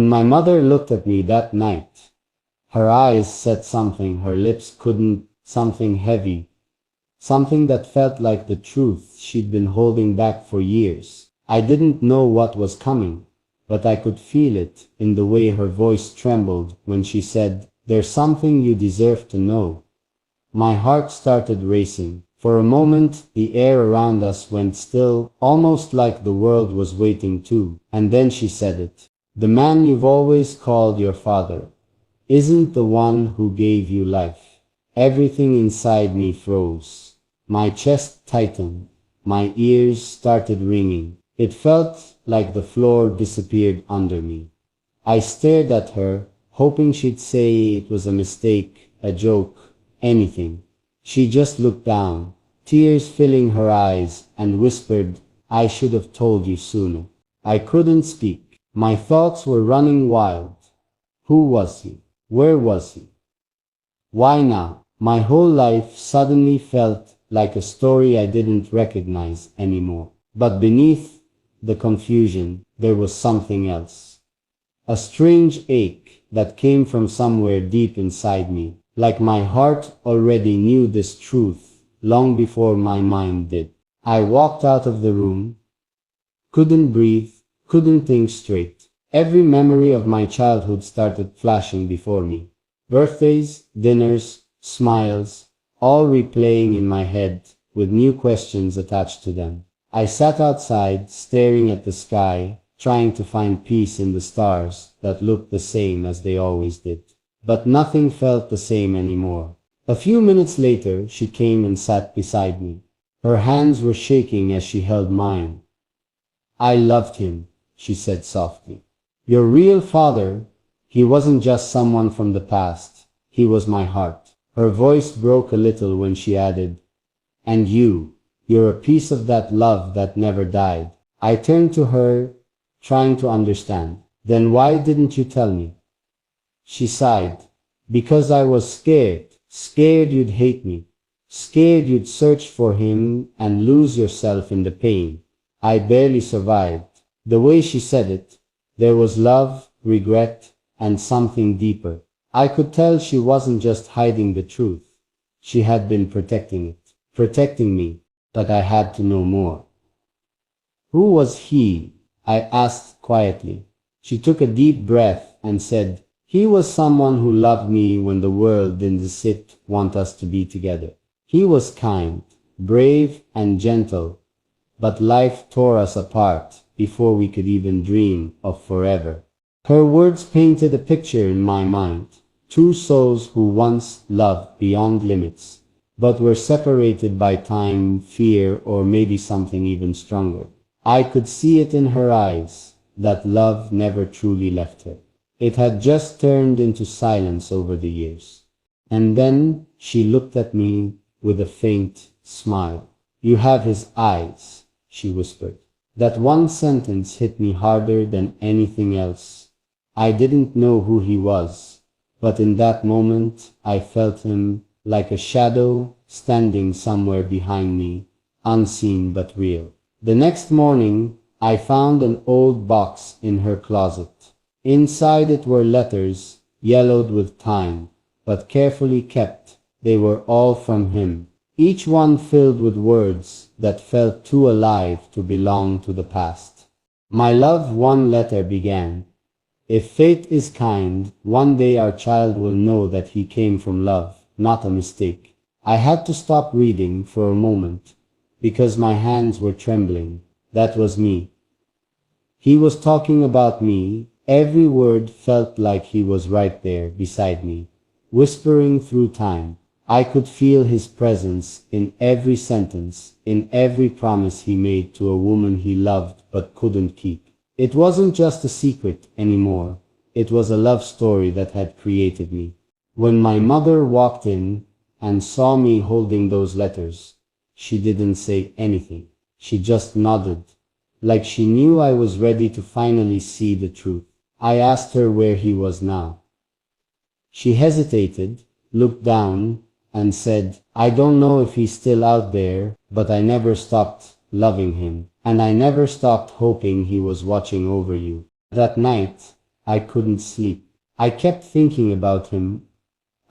When my mother looked at me that night, her eyes said something her lips couldn't, something heavy, something that felt like the truth she'd been holding back for years. I didn't know what was coming, but I could feel it in the way her voice trembled when she said, "There's something you deserve to know." My heart started racing. For a moment, the air around us went still, almost like the world was waiting too. And then she said it. "The man you've always called your father isn't the one who gave you life." Everything inside me froze. My chest tightened. My ears started ringing. It felt like the floor disappeared under me. I stared at her, hoping she'd say it was a mistake, a joke, anything. She just looked down, tears filling her eyes, and whispered, "I should have told you sooner." I couldn't speak. My thoughts were running wild. Who was he? Where was he? Why now? My whole life suddenly felt like a story I didn't recognize anymore. But beneath the confusion, there was something else. A strange ache that came from somewhere deep inside me, like my heart already knew this truth long before my mind did. I walked out of the room, couldn't breathe, couldn't think straight. Every memory of my childhood started flashing before me. Birthdays, dinners, smiles, all replaying in my head with new questions attached to them. I sat outside, staring at the sky, trying to find peace in the stars that looked the same as they always did. But nothing felt the same anymore. A few minutes later, she came and sat beside me. Her hands were shaking as she held mine. "I loved him," she said softly. "Your real father, he wasn't just someone from the past. He was my heart." Her voice broke a little when she added, "And you're a piece of that love that never died." I turned to her, trying to understand. "Then why didn't you tell me?" She sighed. "Because I was scared. Scared you'd hate me. Scared you'd search for him and lose yourself in the pain. I barely survived." The way she said it, there was love, regret, and something deeper. I could tell she wasn't just hiding the truth. She had been protecting it, protecting me, but I had to know more. "Who was he?" I asked quietly. She took a deep breath and said, "He was someone who loved me when the world didn't want us to be together. He was kind, brave, and gentle, but life tore us apart before we could even dream of forever." Her words painted a picture in my mind. Two souls who once loved beyond limits, but were separated by time, fear, or maybe something even stronger. I could see it in her eyes, that love never truly left her. It had just turned into silence over the years. And then she looked at me with a faint smile. "You have his eyes," she whispered. That one sentence hit me harder than anything else. I didn't know who he was, but in that moment I felt him like a shadow standing somewhere behind me, unseen but real. The next morning, I found an old box in her closet. Inside it were letters, yellowed with time, but carefully kept. They were all from him, each one filled with words that felt too alive to belong to the past. "My love," one letter began, "if fate is kind, one day our child will know that he came from love, not a mistake." I had to stop reading for a moment, because my hands were trembling. That was me. He was talking about me. Every word felt like he was right there beside me, whispering through time. I could feel his presence in every sentence, in every promise he made to a woman he loved but couldn't keep. It wasn't just a secret anymore. It was a love story that had created me. When my mother walked in and saw me holding those letters, she didn't say anything. She just nodded, like she knew I was ready to finally see the truth. I asked her where he was now. She hesitated, looked down, and said, "I don't know if he's still out there, but I never stopped loving him, and I never stopped hoping he was watching over you." That night, I couldn't sleep. I kept thinking about him,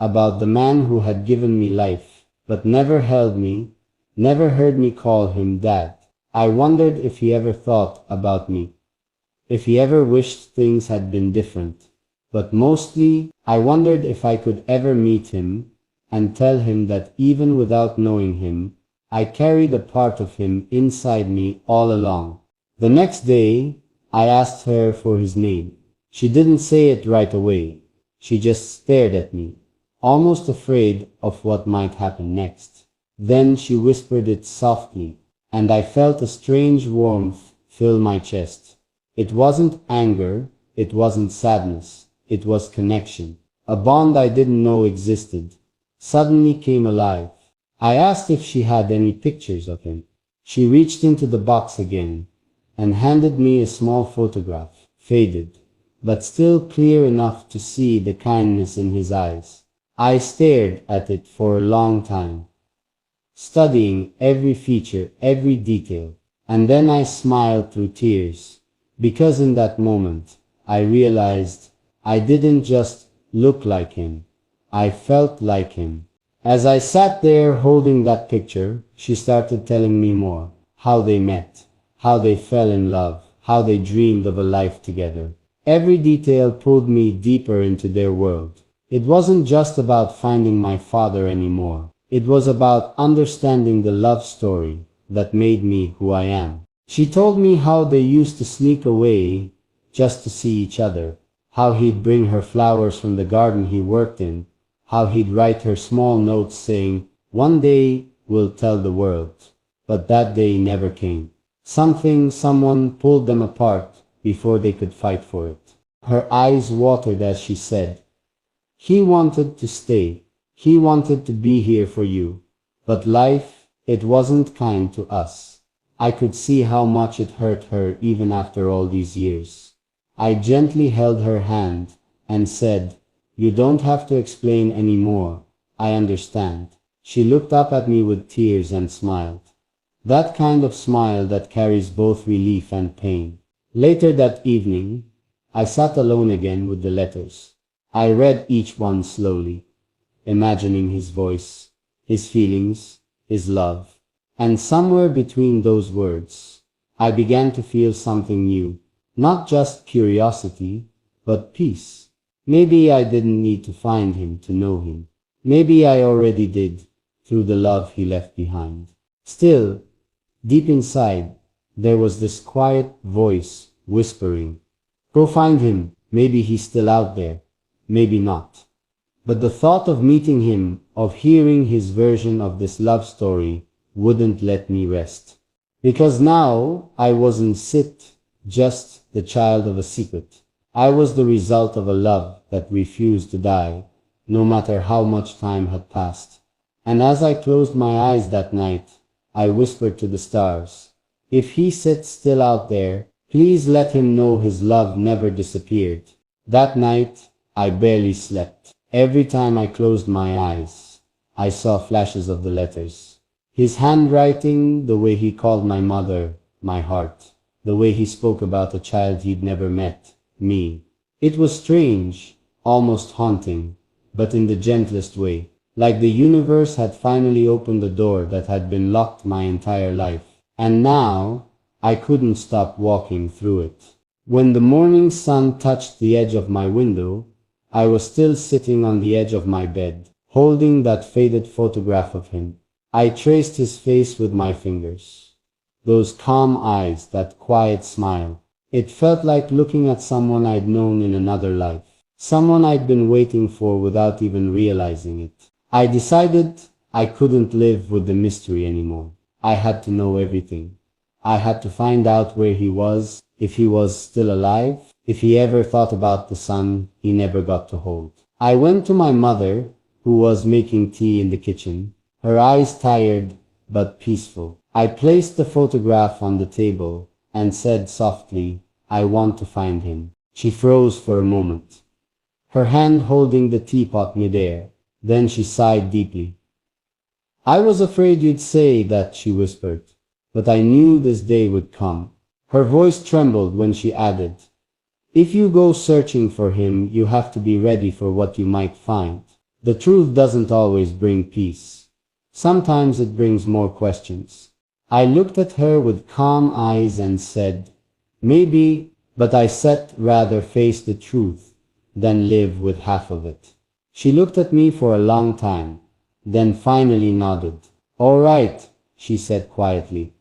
about the man who had given me life, but never held me, never heard me call him dad. I wondered if he ever thought about me, if he ever wished things had been different. But mostly, I wondered if I could ever meet him and tell him that even without knowing him, I carried a part of him inside me all along. The next day, I asked her for his name. She didn't say it right away. She just stared at me, almost afraid of what might happen next. Then she whispered it softly, and I felt a strange warmth fill my chest. It wasn't anger, it wasn't sadness, it was connection. A bond I didn't know existed suddenly came alive. I asked if she had any pictures of him. She reached into the box again and handed me a small photograph, faded, but still clear enough to see the kindness in his eyes. I stared at it for a long time, studying every feature, every detail, and then I smiled through tears, because in that moment, I realized I didn't just look like him, I felt like him. As I sat there holding that picture, she started telling me more, how they met, how they fell in love, how they dreamed of a life together. Every detail pulled me deeper into their world. It wasn't just about finding my father anymore. It was about understanding the love story that made me who I am. She told me how they used to sneak away just to see each other, how he'd bring her flowers from the garden he worked in, how he'd write her small notes saying, "One day we'll tell the world." But that day never came. Someone pulled them apart before they could fight for it. Her eyes watered as she said, "He wanted to stay. He wanted to be here for you. But life, it wasn't kind to us." I could see how much it hurt her even after all these years. I gently held her hand and said, "You don't have to explain anymore. I understand." She looked up at me with tears and smiled. That kind of smile that carries both relief and pain. Later that evening, I sat alone again with the letters. I read each one slowly, imagining his voice, his feelings, his love. And somewhere between those words, I began to feel something new. Not just curiosity, but peace. Maybe I didn't need to find him to know him. Maybe I already did, through the love he left behind. Still, deep inside, there was this quiet voice whispering, "Go find him. Maybe he's still out there. Maybe not." But the thought of meeting him, of hearing his version of this love story, wouldn't let me rest. Because now I wasn't just the child of a secret. I was the result of a love that refused to die, no matter how much time had passed. And as I closed my eyes that night, I whispered to the stars, "If he sits still out there, please let him know his love never disappeared." That night, I barely slept. Every time I closed my eyes, I saw flashes of the letters. His handwriting, the way he called my mother, my heart, the way he spoke about a child he'd never met, me. It was strange, almost haunting, but in the gentlest way, like the universe had finally opened the door that had been locked my entire life. And now, I couldn't stop walking through it. When the morning sun touched the edge of my window, I was still sitting on the edge of my bed, holding that faded photograph of him. I traced his face with my fingers. Those calm eyes, that quiet smile. It felt like looking at someone I'd known in another life. Someone I'd been waiting for without even realizing it. I decided I couldn't live with the mystery anymore. I had to know everything. I had to find out where he was, if he was still alive, if he ever thought about the son he never got to hold. I went to my mother, who was making tea in the kitchen, her eyes tired but peaceful. I placed the photograph on the table and said softly, "I want to find him." She froze for a moment, her hand holding the teapot midair. Then she sighed deeply. "I was afraid you'd say that," she whispered, "but I knew this day would come." Her voice trembled when she added, If you go searching for him, you have to be ready for what you might find. The truth doesn't always bring peace. Sometimes it brings more questions. I looked at her with calm eyes and said, maybe, but I said rather face the truth than live with half of it. She looked at me for a long time, then finally nodded. All right, she said quietly.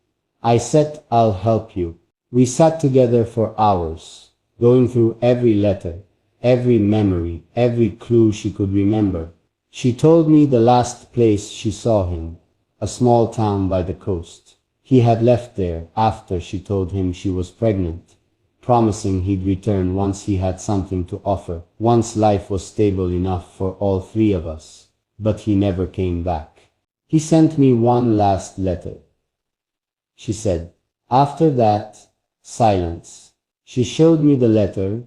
I said, I'll help you. We sat together for hours, going through every letter, every memory, every clue she could remember. She told me the last place she saw him, a small town by the coast. He had left there after she told him she was pregnant, promising he'd return once he had something to offer, once life was stable enough for all three of us. But he never came back. He sent me one last letter, she said. After that, silence. She showed me the letter,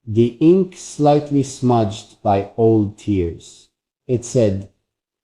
the ink slightly smudged by old tears. It said,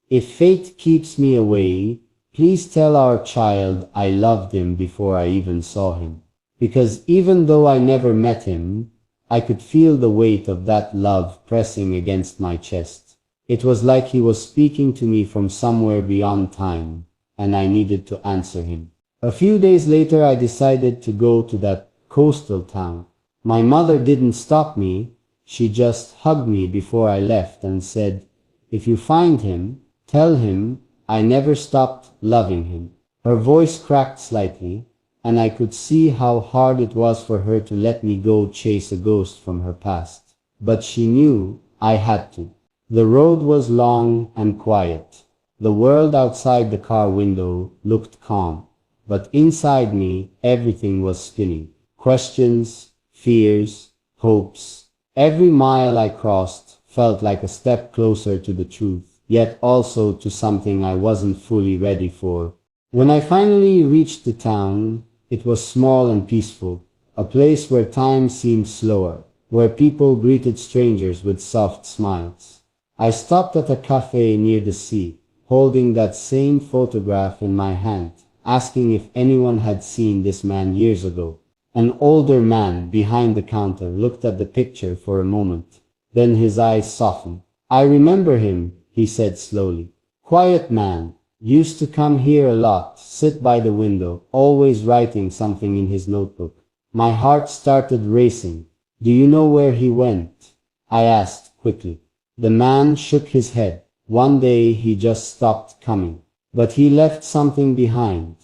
if fate keeps me away, please tell our child I loved him before I even saw him. Because even though I never met him, I could feel the weight of that love pressing against my chest. It was like he was speaking to me from somewhere beyond time, and I needed to answer him. A few days later, I decided to go to that coastal town. My mother didn't stop me. She just hugged me before I left and said, if you find him, tell him I never stopped loving him. Her voice cracked slightly, and I could see how hard it was for her to let me go chase a ghost from her past. But she knew I had to. The road was long and quiet. The world outside the car window looked calm, but inside me everything was spinning. Questions, fears, hopes. Every mile I crossed felt like a step closer to the truth, yet also to something I wasn't fully ready for. When I finally reached the town, it was small and peaceful, a place where time seemed slower, where people greeted strangers with soft smiles. I stopped at a cafe near the sea, holding that same photograph in my hand, asking if anyone had seen this man years ago. An older man behind the counter looked at the picture for a moment. Then his eyes softened. I remember him, he said slowly. Quiet man. Used to come here a lot, sit by the window, always writing something in his notebook. My heart started racing. Do you know where he went? I asked quickly. The man shook his head. One day he just stopped coming. But he left something behind.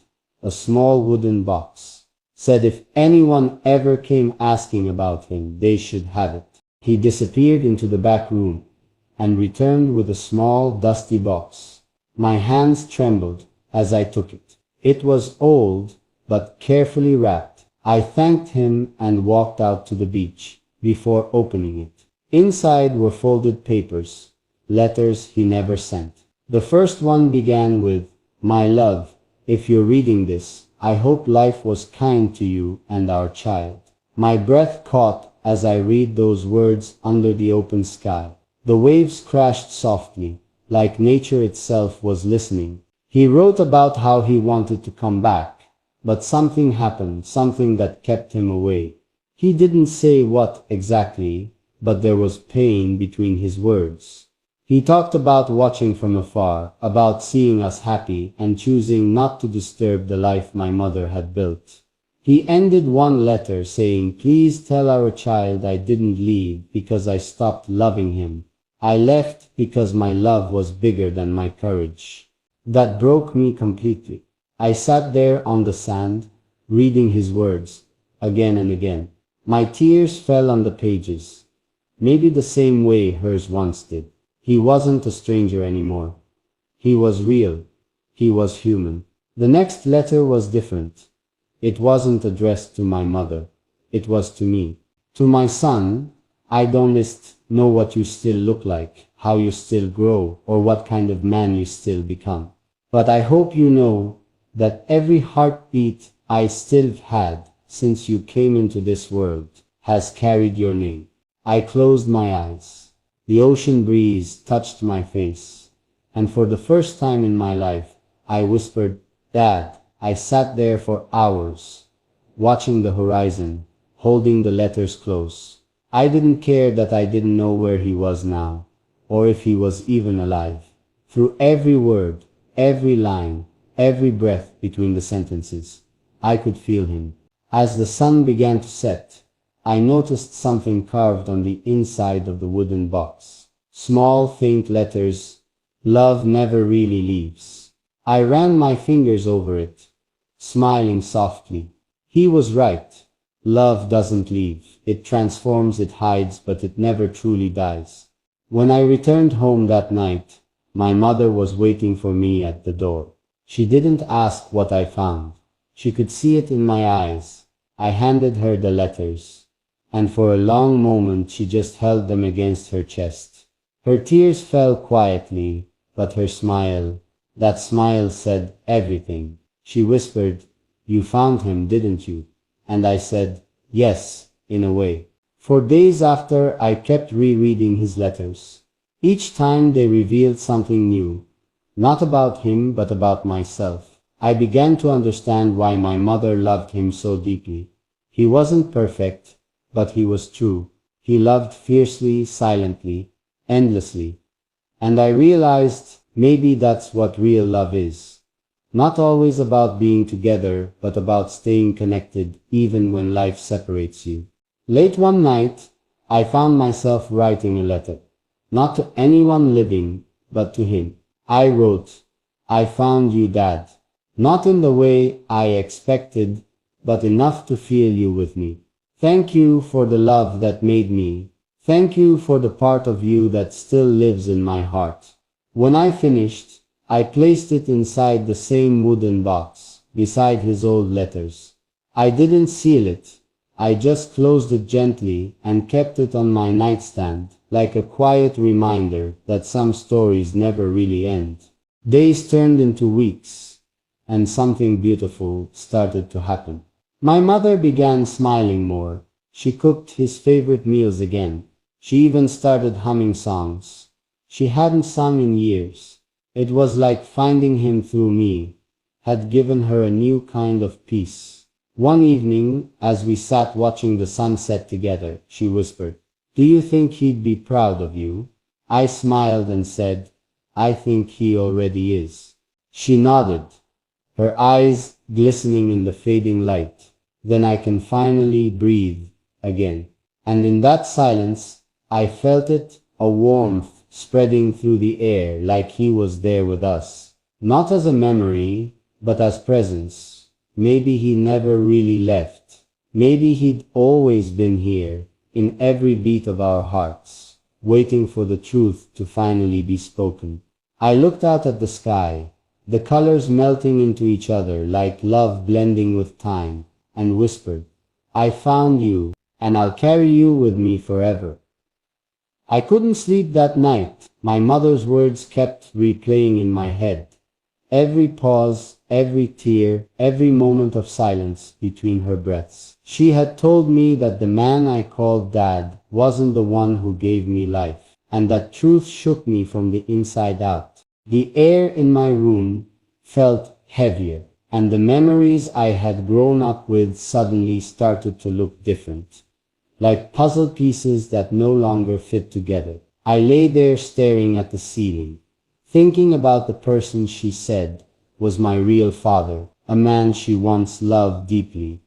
A small wooden box. Said if anyone ever came asking about him, they should have it. He disappeared into the back room and returned with a small, dusty box. My hands trembled as I took it. It was old, but carefully wrapped. I thanked him and walked out to the beach before opening it. Inside were folded papers, letters he never sent. The first one began with, my love, if you're reading this, I hope life was kind to you and our child. My breath caught as I read those words under the open sky. The waves crashed softly, like nature itself was listening. He wrote about how he wanted to come back, but something happened, something that kept him away. He didn't say what exactly, but there was pain between his words. He talked about watching from afar, about seeing us happy and choosing not to disturb the life my mother had built. He ended one letter saying, please tell our child I didn't leave because I stopped loving him. I left because my love was bigger than my courage. That broke me completely. I sat there on the sand, reading his words, again and again. My tears fell on the pages, maybe the same way hers once did. He wasn't a stranger anymore. He was real. He was human. The next letter was different. It wasn't addressed to my mother. It was to me. To my son, I don't know what you still look like, how you still grow, or what kind of man you still become. But I hope you know that every heartbeat I still had since you came into this world has carried your name. I closed my eyes. The ocean breeze touched my face, and for the first time in my life, I whispered, Dad. I sat there for hours, watching the horizon, holding the letters close. I didn't care that I didn't know where he was now, or if he was even alive. Through every word, every line, every breath between the sentences, I could feel him. As the sun began to set, I noticed something carved on the inside of the wooden box. Small, faint letters, "Love never really leaves." I ran my fingers over it, smiling softly. He was right. Love doesn't leave. It transforms, it hides, but it never truly dies. When I returned home that night, my mother was waiting for me at the door. She didn't ask what I found. She could see it in my eyes. I handed her the letters, and for a long moment she just held them against her chest. Her tears fell quietly, but her smile, that smile said everything. She whispered, "You found him, didn't you?" And I said, "Yes, in a way." For days after, I kept rereading his letters. Each time they revealed something new, not about him but about myself. I began to understand why my mother loved him so deeply. He wasn't perfect, but he was true. He loved fiercely, silently, endlessly. And I realized maybe that's what real love is. Not always about being together, but about staying connected even when life separates you. Late one night, I found myself writing a letter. Not to anyone living, but to him. I wrote, "I found you, Dad." Not in the way I expected, but enough to feel you with me. Thank you for the love that made me. Thank you for the part of you that still lives in my heart. When I finished, I placed it inside the same wooden box, beside his old letters. I didn't seal it. I just closed it gently and kept it on my nightstand, like a quiet reminder that some stories never really end. Days turned into weeks, and something beautiful started to happen. My mother began smiling more. She cooked his favorite meals again. She even started humming songs she hadn't sung in years. It was like finding him through me had given her a new kind of peace. One evening, as we sat watching the sunset together, she whispered, "Do you think he'd be proud of you?" I smiled and said, "I think he already is." She nodded, her eyes glistening in the fading light. Then I can finally breathe again. And in that silence, I felt it, a warmth spreading through the air, like he was there with us. Not as a memory, but as presence. Maybe he never really left. Maybe he'd always been here, in every beat of our hearts, waiting for the truth to finally be spoken. I looked out at the sky, the colors melting into each other like love blending with time, and whispered, "I found you, and I'll carry you with me forever." I couldn't sleep that night. My mother's words kept replaying in my head. Every pause, every tear, every moment of silence between her breaths. She had told me that the man I called Dad wasn't the one who gave me life, and that truth shook me from the inside out. The air in my room felt heavier, and the memories I had grown up with suddenly started to look different, like puzzle pieces that no longer fit together. I lay there staring at the ceiling, thinking about the person she said was my real father, a man she once loved deeply,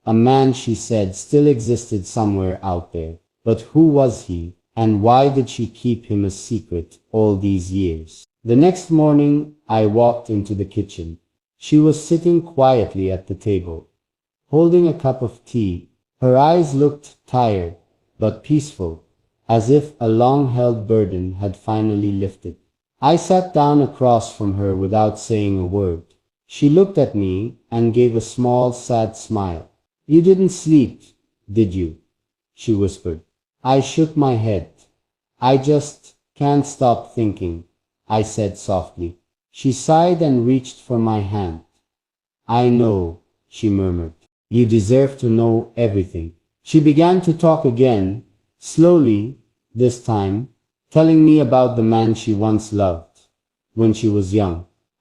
a man she said still existed somewhere out there. But who was he, and why did she keep him a secret all these years? The next morning, I walked into the kitchen. She was sitting quietly at the table, holding a cup of tea. Her eyes looked tired, but peaceful, as if a long-held burden had finally lifted. I sat down across from her without saying a word. She looked at me and gave a small, sad smile. "You didn't sleep, did you?" she whispered. I shook my head. "I just can't stop thinking," I said softly. She sighed and reached for my hand. "I know," she murmured. "You deserve to know everything." She began to talk again, slowly, this time, telling me about the man she once loved, when she was young.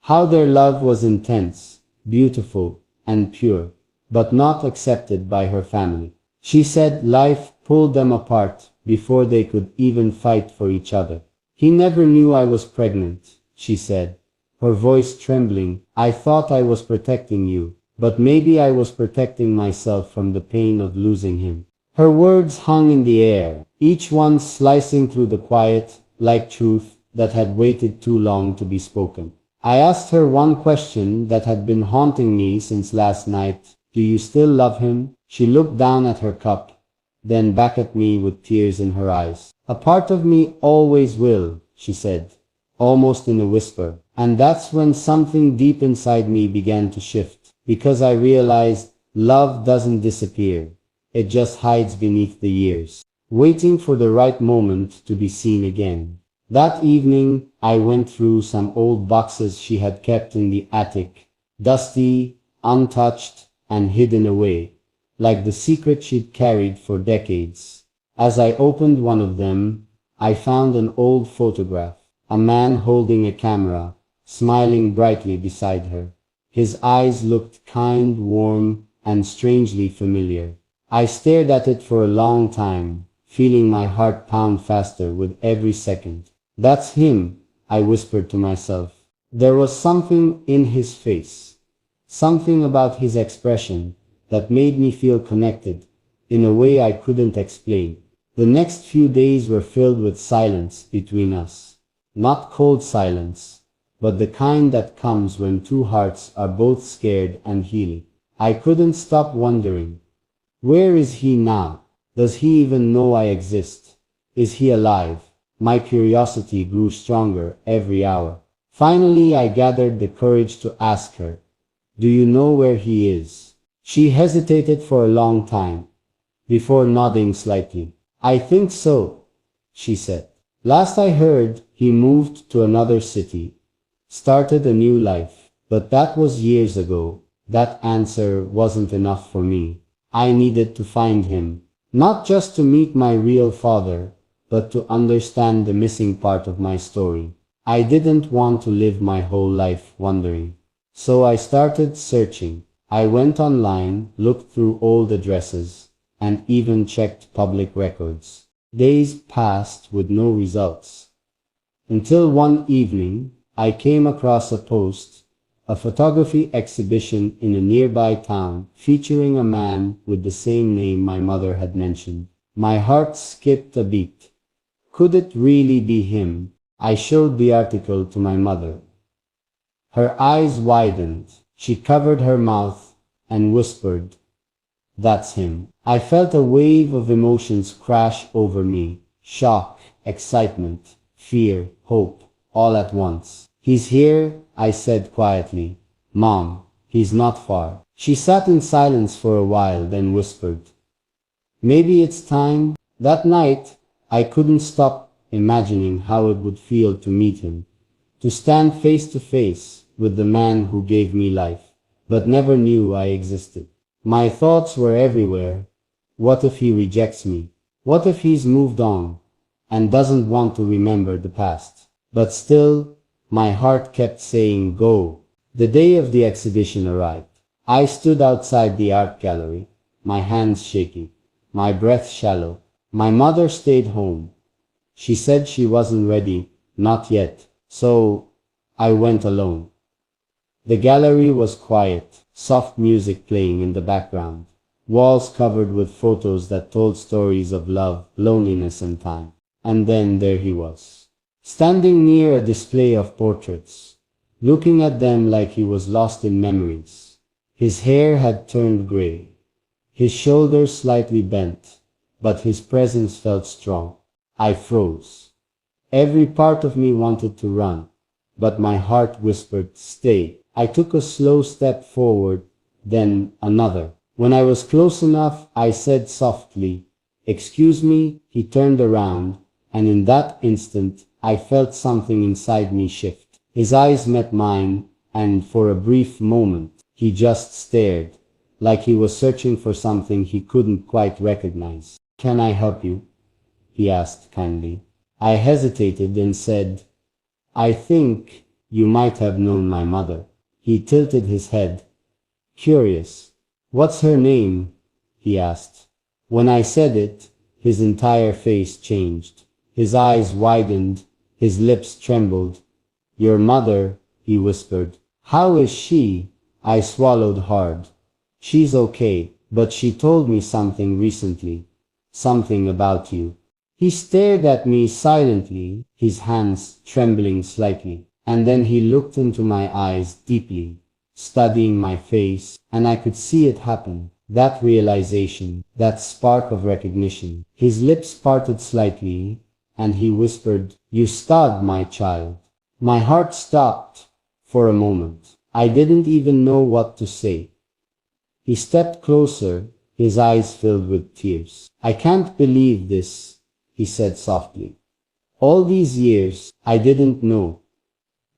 How their love was intense, beautiful, and pure, but not accepted by her family. She said life pulled them apart before they could even fight for each other. He never knew I was pregnant, she said, her voice trembling. I thought I was protecting you, but maybe I was protecting myself from the pain of losing him. Her words hung in the air, each one slicing through the quiet, like truth that had waited too long to be spoken. I asked her one question that had been haunting me since last night. Do you still love him? She looked down at her cup, then back at me with tears in her eyes. A part of me always will, she said, almost in a whisper. And that's when something deep inside me began to shift, because I realized love doesn't disappear. It just hides beneath the years, waiting for the right moment to be seen again. That evening, I went through some old boxes she had kept in the attic, dusty, untouched, and hidden away, like the secret she'd carried for decades. As I opened one of them, I found an old photograph, a man holding a camera, smiling brightly beside her. His eyes looked kind, warm, and strangely familiar. I stared at it for a long time, feeling my heart pound faster with every second. That's him, I whispered to myself. There was something in his face, something about his expression, that made me feel connected, in a way I couldn't explain. The next few days were filled with silence between us. Not cold silence, but the kind that comes when two hearts are both scared and healing. I couldn't stop wondering. Where is he now? Does he even know I exist? Is he alive? My curiosity grew stronger every hour. Finally, I gathered the courage to ask her, do you know where he is? She hesitated for a long time, before nodding slightly. I think so, she said. Last I heard, he moved to another city, started a new life. But that was years ago. That answer wasn't enough for me. I needed to find him, not just to meet my real father, but to understand the missing part of my story. I didn't want to live my whole life wondering. So I started searching. I went online, looked through old addresses, and even checked public records. Days passed with no results. Until one evening, I came across a post, a photography exhibition in a nearby town featuring a man with the same name my mother had mentioned. My heart skipped a beat. Could it really be him? I showed the article to my mother. Her eyes widened. She covered her mouth and whispered, that's him. I felt a wave of emotions crash over me. Shock, excitement, fear, hope, all at once. He's here, I said quietly. Mom, he's not far. She sat in silence for a while, then whispered, maybe it's time. That night, I couldn't stop imagining how it would feel to meet him, to stand face to face with the man who gave me life, but never knew I existed. My thoughts were everywhere. What if he rejects me? What if he's moved on and doesn't want to remember the past? But still, my heart kept saying go. The day of the exhibition arrived. I stood outside the art gallery, my hands shaking, my breath shallow. My mother stayed home. She said she wasn't ready, not yet, so I went alone. The gallery was quiet, soft music playing in the background, walls covered with photos that told stories of love, loneliness, and time. And then there he was, standing near a display of portraits, looking at them like he was lost in memories. His hair had turned gray, his shoulders slightly bent, but his presence felt strong. I froze. Every part of me wanted to run, but my heart whispered, stay. I took a slow step forward, then another. When I was close enough, I said softly, excuse me. He turned around, and in that instant, I felt something inside me shift. His eyes met mine, and for a brief moment, he just stared, like he was searching for something he couldn't quite recognize. Can I help you? He asked kindly. I hesitated and said, I think you might have known my mother. He tilted his head, curious. What's her name? He asked. When I said it, his entire face changed. His eyes widened, his lips trembled. Your mother, he whispered. How is she? I swallowed hard. She's okay, but she told me something recently. Something about you. He stared at me silently, his hands trembling slightly, and then he looked into my eyes deeply, studying my face, and I could see it happen. That realization, that spark of recognition. His lips parted slightly, and he whispered, You stud, my child. My heart stopped for a moment. I didn't even know what to say. He stepped closer, his eyes filled with tears. I can't believe this, he said softly. All these years, I didn't know.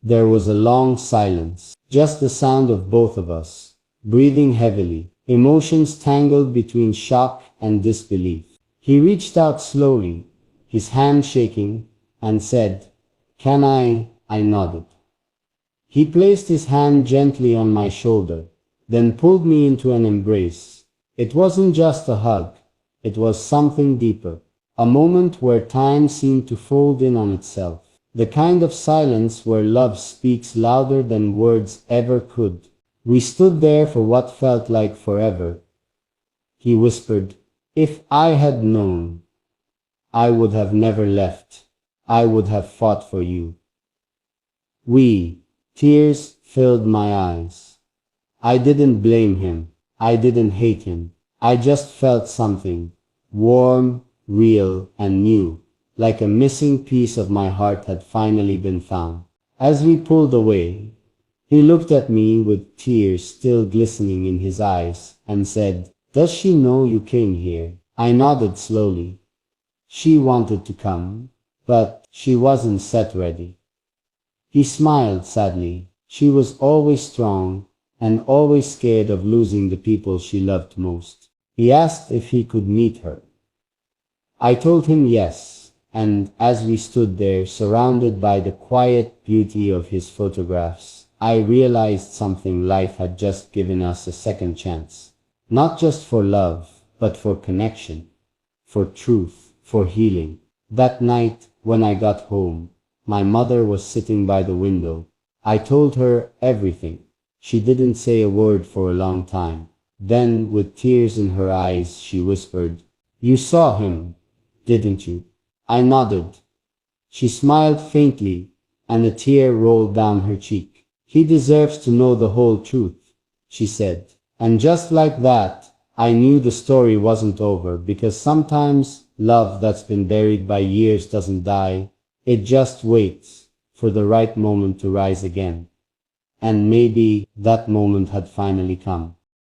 There was a long silence, just the sound of both of us, breathing heavily, emotions tangled between shock and disbelief. He reached out slowly, his hand shaking, and said, Can I? I nodded. He placed his hand gently on my shoulder, then pulled me into an embrace. It wasn't just a hug, it was something deeper. A moment where time seemed to fold in on itself. The kind of silence where love speaks louder than words ever could. We stood there for what felt like forever. He whispered, If I had known, I would have never left. I would have fought for you. Tears filled my eyes. I didn't blame him. I didn't hate him. I just felt something, warm, real, and new, like a missing piece of my heart had finally been found. As we pulled away, he looked at me with tears still glistening in his eyes and said, Does she know you came here? I nodded slowly. She wanted to come, but she wasn't set ready. He smiled sadly. She was always strong and always scared of losing the people she loved most. He asked if he could meet her. I told him yes, and as we stood there surrounded by the quiet beauty of his photographs, I realized something. Life had just given us a second chance. Not just for love, but for connection, for truth, for healing. That night, when I got home, my mother was sitting by the window. I told her everything. She didn't say a word for a long time. Then, with tears in her eyes, she whispered, You saw him, didn't you? I nodded. She smiled faintly, and a tear rolled down her cheek. He deserves to know the whole truth, she said. And just like that, I knew the story wasn't over, because sometimes love that's been buried by years doesn't die. It just waits for the right moment to rise again. And maybe that moment had finally come.